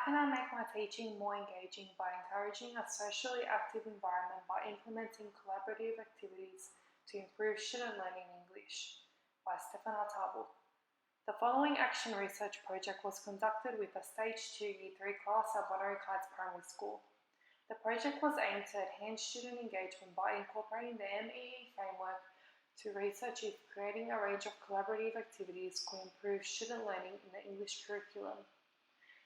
How can I make my teaching more engaging by encouraging a socially active environment by implementing collaborative activities to improve student learning in English? By Stefan Artabo. The following action research project was conducted with a Stage 2 Year 3 class at Bonnery Heights Primary School. The project was aimed to enhance student engagement by incorporating the MEE framework to research if creating a range of collaborative activities could improve student learning in the English curriculum.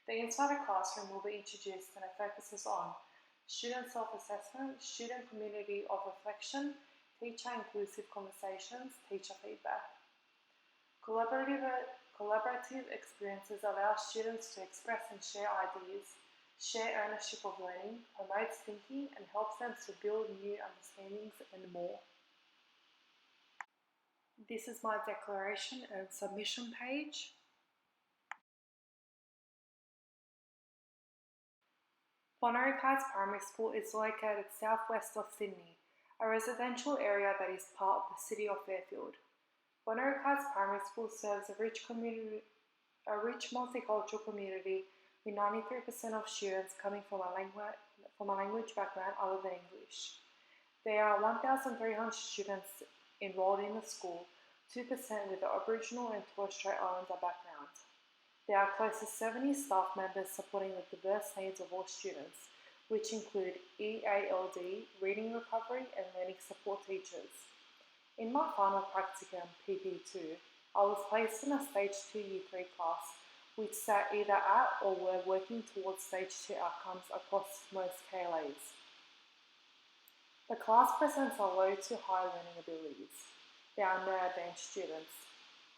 The Insider Classroom will be introduced and it focuses on student self-assessment, student community of reflection, teacher-inclusive conversations, teacher feedback. Collaborative experiences allow students to express and share ideas, share ownership of learning, promotes thinking, and helps them to build new understandings and more. This is my declaration and submission page. Bonnery Heights Primary School is located southwest of Sydney, a residential area that is part of the city of Fairfield. Bonnery Heights Primary School serves a rich multicultural community with 93% of students coming from a language background other than English. There are 1,300 students enrolled in the school, 2% with the Aboriginal and Torres Strait Islander background. There are close to 70 staff members supporting the diverse needs of all students, which include EALD, reading recovery, and learning support teachers. In my final practicum, PP2, I was placed in a Stage 2 Year 3 class, which sat either at or were working towards Stage 2 outcomes across most KLAs. The class presents a low to high learning abilities. There are no advanced students.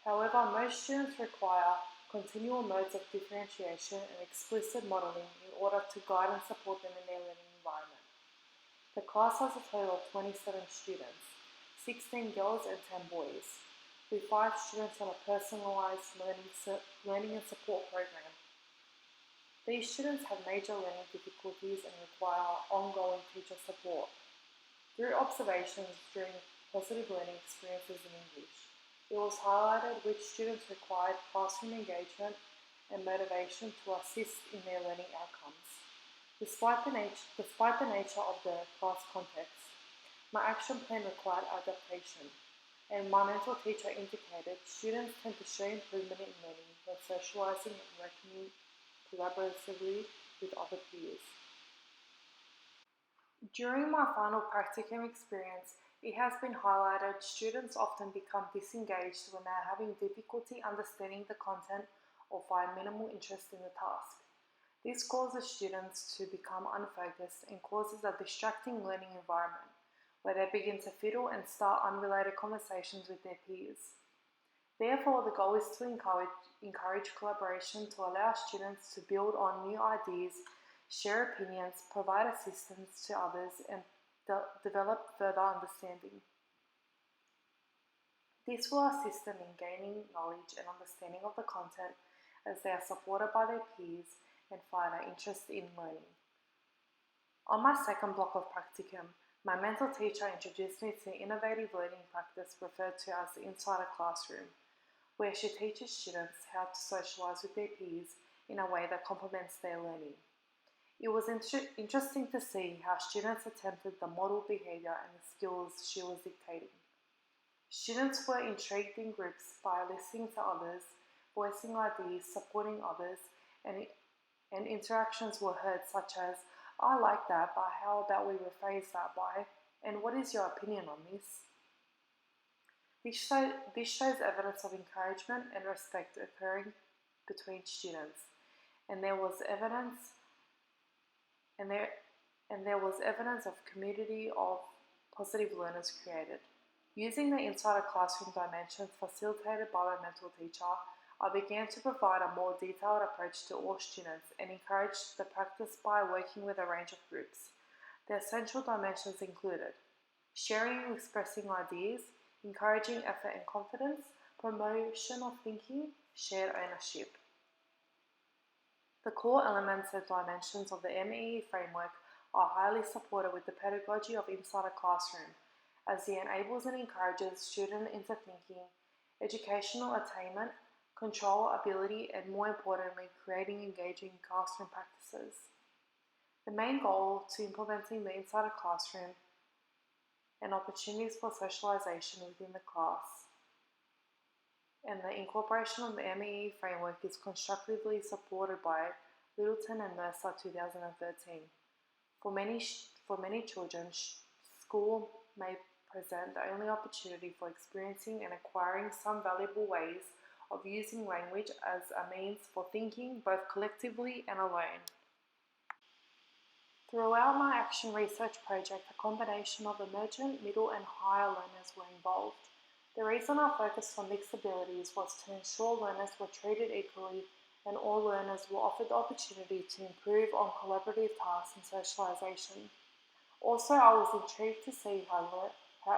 However, most students require continual modes of differentiation and explicit modelling in order to guide and support them in their learning environment. The class has a total of 27 students, 16 girls and 10 boys, with 5 students on a personalised learning and support program. These students have major learning difficulties and require ongoing teacher support. Through observations during positive learning experiences in English, it was highlighted which students required classroom engagement and motivation to assist in their learning outcomes. Despite the nature of the class context, my action plan required adaptation, and my mentor teacher indicated students tend to show improvement in learning when socialising and working collaboratively with other peers. During my final practicum experience, it has been highlighted students often become disengaged when they are having difficulty understanding the content or find minimal interest in the task. This causes students to become unfocused and causes a distracting learning environment, where they begin to fiddle and start unrelated conversations with their peers. Therefore, the goal is to encourage collaboration to allow students to build on new ideas, share opinions, provide assistance to others, and develop further understanding. This will assist them in gaining knowledge and understanding of the content as they are supported by their peers and find an interest in learning. On my second block of practicum, my mentor teacher introduced me to an innovative learning practice referred to as the Insider Classroom, where she teaches students how to socialise with their peers in a way that complements their learning. It was interesting to see how students attempted the model behaviour and the skills she was dictating. Students were intrigued in groups by listening to others, voicing ideas, supporting others, and interactions were heard such as, "I like that, but how about we rephrase that by, and what is your opinion on this?" This shows evidence of encouragement and respect occurring between students, and there was evidence of community of positive learners created. Using the Insider Classroom dimensions facilitated by my mentor teacher, I began to provide a more detailed approach to all students and encouraged the practice by working with a range of groups. The essential dimensions included sharing and expressing ideas, encouraging effort and confidence, promotion of thinking, shared ownership. The core elements and dimensions of the MEE framework are highly supported with the pedagogy of Insider Classroom, as it enables and encourages student interthinking, educational attainment, control ability, and more importantly, creating engaging classroom practices. The main goal to implementing the inside a classroom and opportunities for socialization within the class and the incorporation of the MEE framework is constructively supported by Littleton and Mercer 2013. For many children, school may present the only opportunity for experiencing and acquiring some valuable ways of using language as a means for thinking both collectively and alone. Throughout my action research project, a combination of emergent, middle and higher learners were involved. The reason I focused on mixed abilities was to ensure learners were treated equally and all learners were offered the opportunity to improve on collaborative tasks and socialization. Also, I was intrigued to see how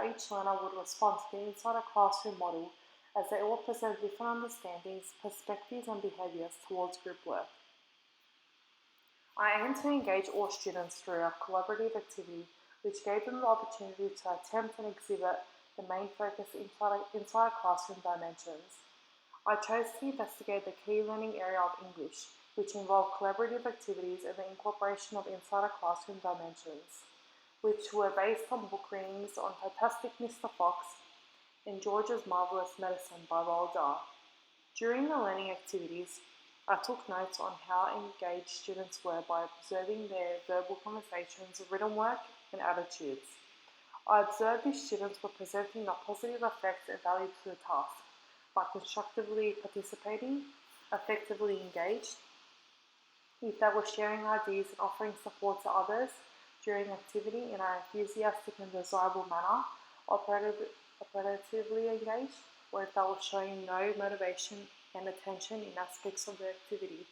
each learner would respond to the inside a classroom model, as they all present different understandings, perspectives and behaviours towards group work. I aimed to engage all students through a collaborative activity which gave them the opportunity to attempt and exhibit the main focus inside classroom dimensions. I chose to investigate the key learning area of English, which involved collaborative activities and the incorporation of inside classroom dimensions, which were based on book readings on Fantastic Mr. Fox and George's Marvelous Medicine by Roald Dahl. During the learning activities, I took notes on how engaged students were by observing their verbal conversations, written work, and attitudes. I observed these students were presenting a positive effect and value to the task by constructively participating, effectively engaged, if they were sharing ideas and offering support to others during activity in an enthusiastic and desirable manner, operatively engaged, or if they were showing no motivation and attention in aspects of the activity.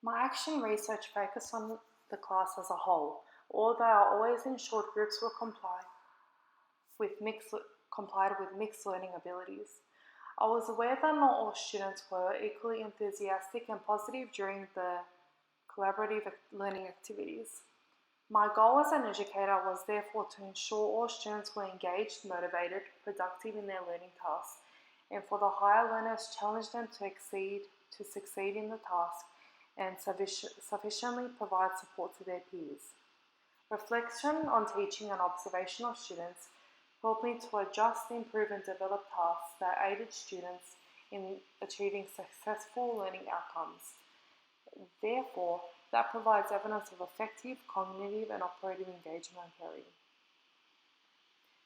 My action research focused on the class as a whole, although I always ensured groups were complied with mixed learning abilities. I was aware that not all students were equally enthusiastic and positive during the collaborative learning activities. My goal as an educator was therefore to ensure all students were engaged, motivated, productive in their learning tasks, and for the higher learners challenge them to succeed in the task and sufficiently provide support to their peers. Reflection on teaching and observation of students helped me to adjust, improve and develop tasks that aided students in achieving successful learning outcomes. Therefore, that provides evidence of effective cognitive and operative engagement occurring.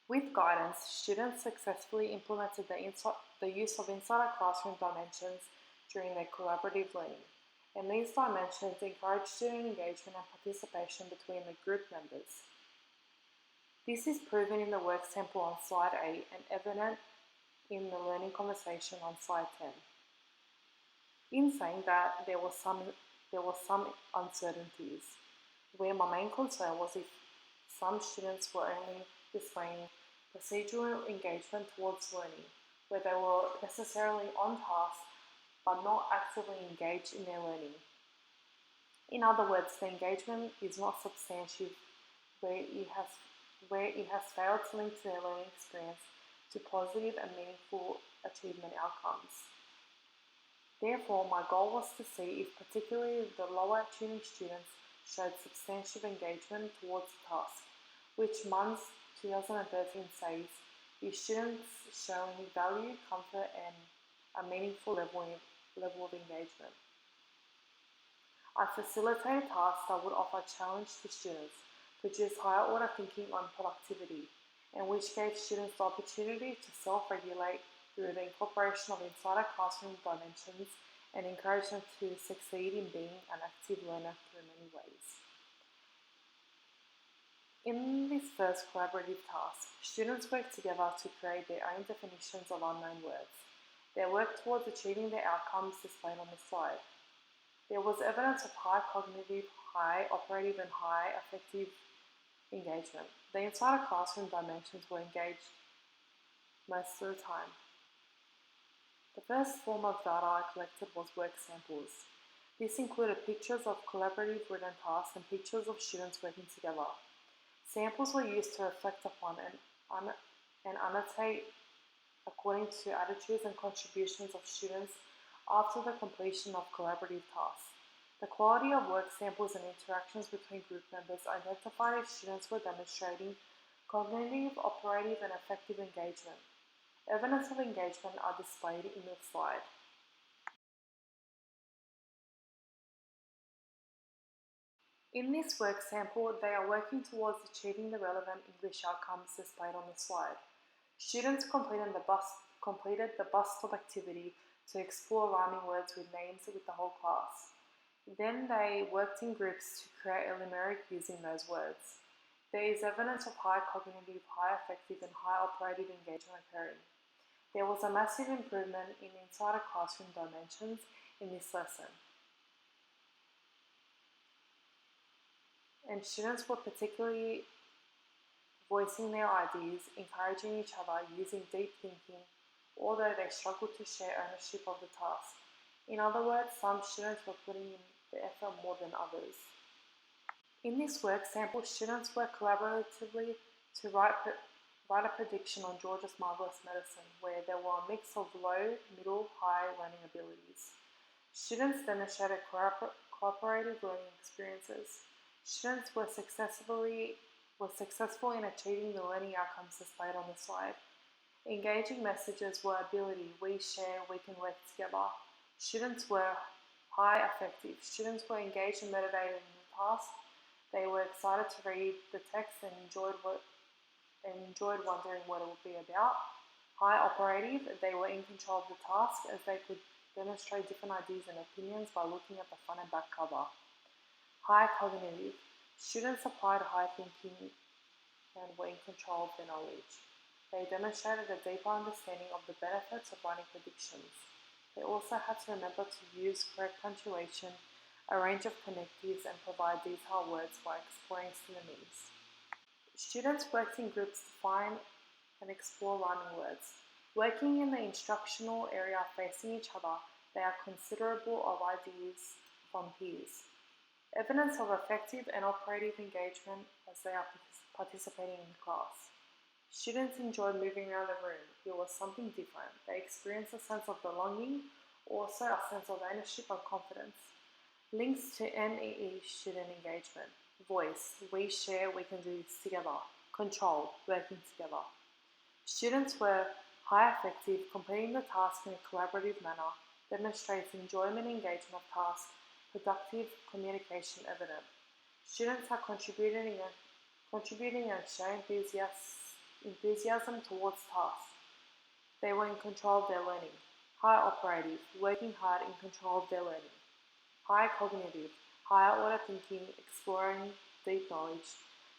With guidance, students successfully implemented the use of inside classroom dimensions during their collaborative learning, and these dimensions encourage student engagement and participation between the group members. This is proven in the work sample on slide 8 and evident in the learning conversation on slide 10. In saying that, there were some uncertainties, where my main concern was if some students were only displaying procedural engagement towards learning, where they were necessarily on task but not actively engaged in their learning. In other words, the engagement is not substantive, where it has failed to link their learning experience to positive and meaningful achievement outcomes. Therefore, my goal was to see if particularly the lower achieving students showed substantive engagement towards the task, which MUNS 2013 says if students showing value, comfort and a meaningful level of engagement. I facilitated tasks that would offer challenge to students, produce higher order thinking on productivity, and which gave students the opportunity to self-regulate through the incorporation of inside classroom dimensions and encourage them to succeed in being an active learner through many ways. In this first collaborative task, students worked together to create their own definitions of unknown words. They worked towards achieving their outcomes displayed on the slide. There was evidence of high cognitive, high operative and high affective engagement. The inside classroom dimensions were engaged most of the time. The first form of data I collected was work samples. This included pictures of collaborative written tasks and pictures of students working together. Samples were used to reflect upon and and annotate according to attitudes and contributions of students after the completion of collaborative tasks. The quality of work samples and interactions between group members identified if students were demonstrating cognitive, operative, and affective engagement. Evidence of engagement are displayed in the slide. In this work sample, they are working towards achieving the relevant English outcomes displayed on the slide. Students completed the bus stop activity to explore rhyming words with names with the whole class. Then they worked in groups to create a limerick using those words. There is evidence of high cognitive, high affective, and high operative engagement occurring. There was a massive improvement in inside a classroom dimensions in this lesson. And students were particularly voicing their ideas, encouraging each other, using deep thinking, although they struggled to share ownership of the task. In other words, some students were putting in the effort more than others. In this work sample, students worked collaboratively to write a prediction on George's Marvelous Medicine, where there were a mix of low, middle, high learning abilities. Students demonstrated cooperative learning experiences. Students were successful in achieving the learning outcomes displayed on the slide. Engaging messages were ability, we share, we can work together. Students were high affective. Students were engaged and motivated in the task. They were excited to read the text and enjoyed wondering what it would be about. High operative, they were in control of the task as they could demonstrate different ideas and opinions by looking at the front and back cover. High cognitive, students applied high thinking and were in control of their knowledge. They demonstrated a deeper understanding of the benefits of writing predictions. They also had to remember to use correct punctuation, a range of connectives, and provide detailed words by exploring synonyms. Students worked in groups to find and explore rhyming words. Working in the instructional area facing each other, they are considerable of ideas from peers. Evidence of effective and operative engagement as they are participating in class. Students enjoyed moving around the room. It was something different. They experienced a sense of belonging, also a sense of ownership and confidence. Links to NEE student engagement. Voice, we share, we can do this together. Control, working together. Students were high affective, completing the task in a collaborative manner, demonstrates enjoyment and engagement of task, productive communication evident. Students are contributing and showing enthusiasm towards tasks. They were in control of their learning. High operative, working hard in control of their learning. High cognitive, higher order thinking, exploring deep knowledge.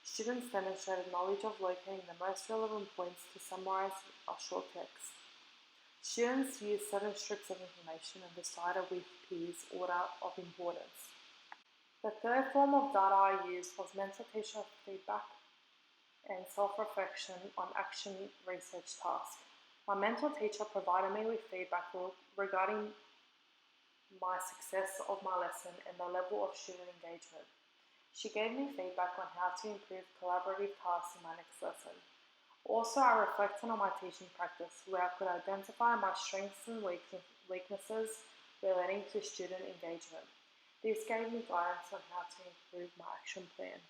Students demonstrated knowledge of locating the most relevant points to summarize a short text. Students used 7 strips of information and decided with peers order of importance. The third form of data I used was mental teacher feedback and self-reflection on action research tasks. My mentor teacher provided me with feedback regarding my success of my lesson and the level of student engagement. She gave me feedback on how to improve collaborative tasks in my next lesson. Also, I reflected on my teaching practice, where I could identify my strengths and weaknesses relating to student engagement. This gave me guidance on how to improve my action plan.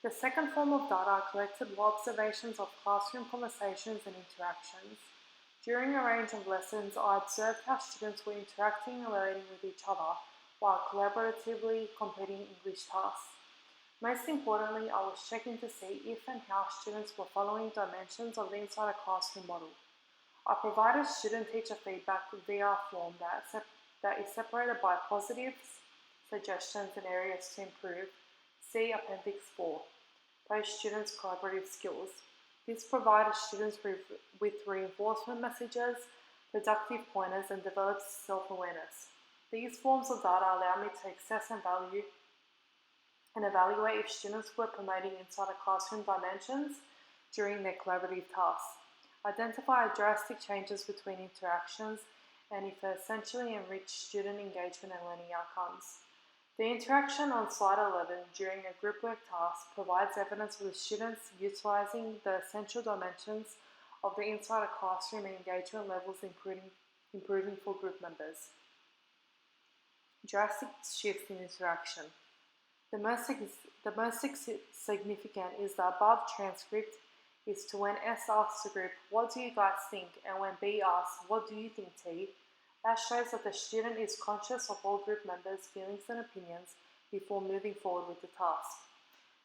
The second form of data I collected were observations of classroom conversations and interactions. During a range of lessons, I observed how students were interacting and relating with each other while collaboratively completing English tasks. Most importantly, I was checking to see if and how students were following dimensions of the inside a classroom model. I provided student-teacher feedback via a form that is separated by positives, suggestions, and areas to improve. See Appendix 4, Post-Students Collaborative Skills. This provided students with reinforcement messages, productive pointers, and develops self-awareness. These forms of data allow me to assess and evaluate if students were promoting inside a classroom dimensions during their collaborative tasks, identify drastic changes between interactions, and if they essentially enrich student engagement and learning outcomes. The interaction on slide 11 during a group work task provides evidence for the students utilising the essential dimensions of the inside a classroom and engagement levels improving for group members. Drastic shifts in interaction. The most significant is the above transcript is to when S asks the group, "What do you guys think?" and when B asks, "What do you think, T?" That shows that the student is conscious of all group members' feelings and opinions before moving forward with the task.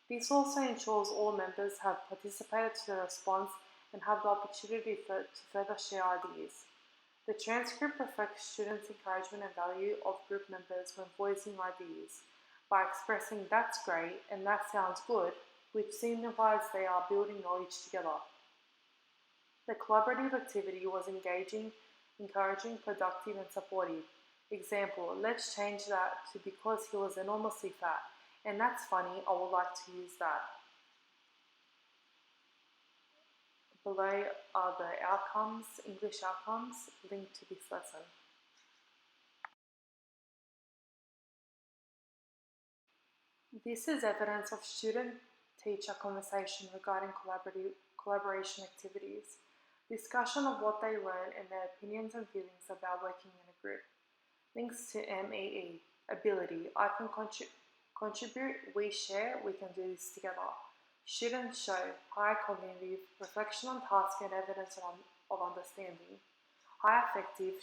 This also ensures all members have participated to the response and have the opportunity to further share ideas. The transcript reflects students' encouragement and value of group members when voicing ideas by expressing "that's great" and "that sounds good," which signifies they are building knowledge together. The collaborative activity was engaging, encouraging, productive, and supportive. Example, let's change that to "because he was enormously fat," and "that's funny, I would like to use that." Below are the outcomes, English outcomes, linked to this lesson. This is evidence of student-teacher conversation regarding collaboration activities, discussion of what they learn and their opinions and feelings about working in a group. Links to MEE, ability, I can contribute, we share, we can do this together. Students show, high cognitive, reflection on task and evidence of understanding. High affective,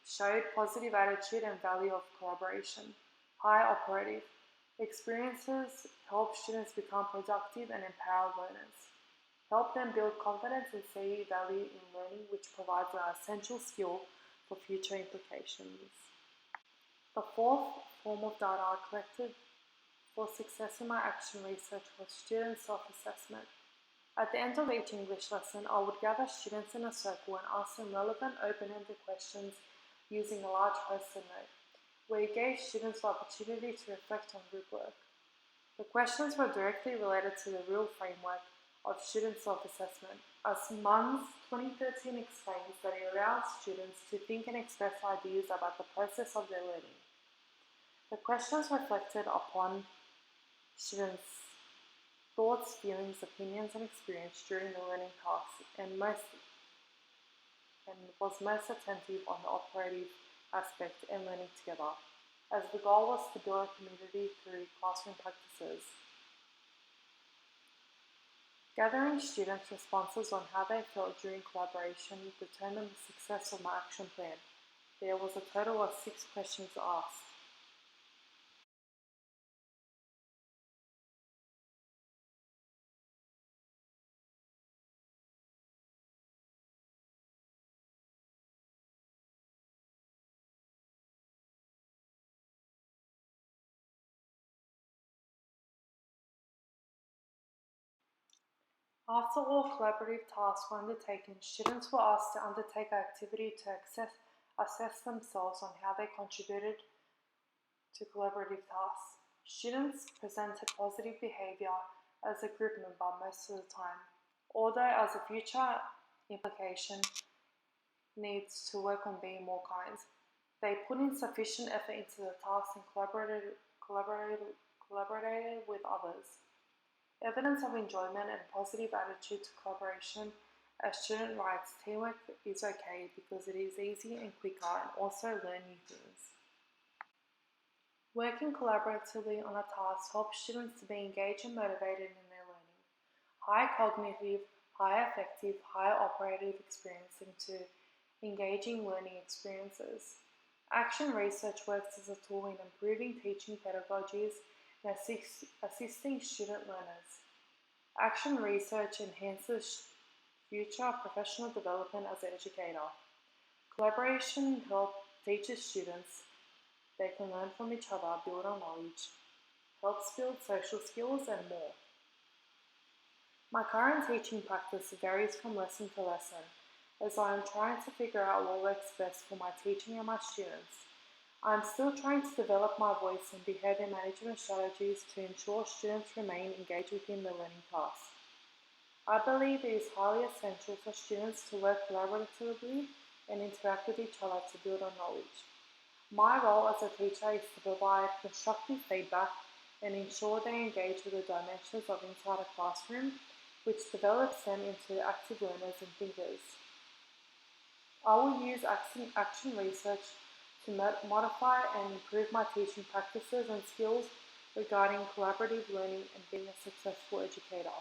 showed positive attitude and value of collaboration. High operative, experiences help students become productive and empowered learners. Help them build confidence and see value in learning, which provides an essential skill for future implications. The fourth form of data I collected for success in my action research was student self-assessment. At the end of each English lesson, I would gather students in a circle and ask them relevant open-ended questions using a large post-it note, where it gave students the opportunity to reflect on group work. The questions were directly related to the real framework of student self-assessment, as MUNS 2013 explains that it allows students to think and express ideas about the process of their learning. The questions reflected upon students' thoughts, feelings, opinions, and experience during the learning task, and was most attentive on the operative aspect and learning together, as the goal was to build a community through classroom practices. Gathering students' responses on how they felt during collaboration determined the success of my action plan. There was a total of 6 questions asked. After all collaborative tasks were undertaken, students were asked to undertake an activity to assess themselves on how they contributed to collaborative tasks. Students presented positive behaviour as a group member most of the time, although as a future implication needs to work on being more kind. They put in sufficient effort into the task and collaborated with others. Evidence of enjoyment and positive attitude to collaboration. A student writes, teamwork is okay because it is easy and quicker and also learn new things. Working collaboratively on a task helps students to be engaged and motivated in their learning. High cognitive, high affective, high operative experiencing to engaging learning experiences. Action research works as a tool in improving teaching pedagogies and assisting student learners. Action research enhances future professional development as an educator. Collaboration helps teachers students. They can learn from each other, build on knowledge, helps build social skills, and more. My current teaching practice varies from lesson to lesson, as I am trying to figure out what works best for my teaching and my students. I am still trying to develop my voice and behaviour management strategies to ensure students remain engaged within the learning task. I believe it is highly essential for students to work collaboratively and interact with each other to build on knowledge. My role as a teacher is to provide constructive feedback and ensure they engage with the dimensions of inside a classroom, which develops them into active learners and thinkers. I will use action research to modify and improve my teaching practices and skills regarding collaborative learning and being a successful educator.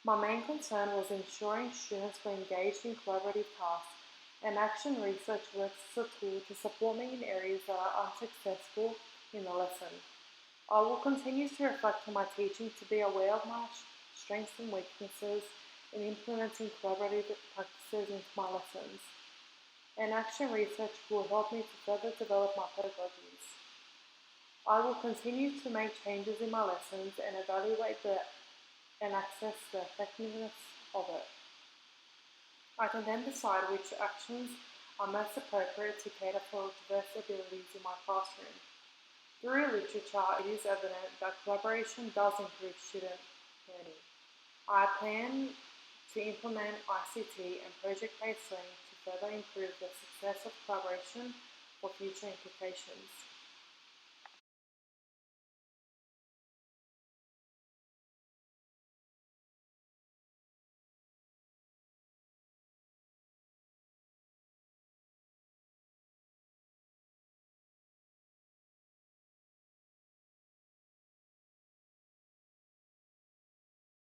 My main concern was ensuring students were engaged in collaborative tasks, and action research works as a tool to support me in areas that are unsuccessful in the lesson. I will continue to reflect on my teaching to be aware of my strengths and weaknesses in implementing collaborative practices into my lessons. And action research will help me to further develop my pedagogies. I will continue to make changes in my lessons and evaluate and assess the effectiveness of it. I can then decide which actions are most appropriate to cater for diverse abilities in my classroom. Through literature, it is evident that collaboration does improve student learning. I plan to implement ICT and project-based learning to further improve the success of collaboration for future implications.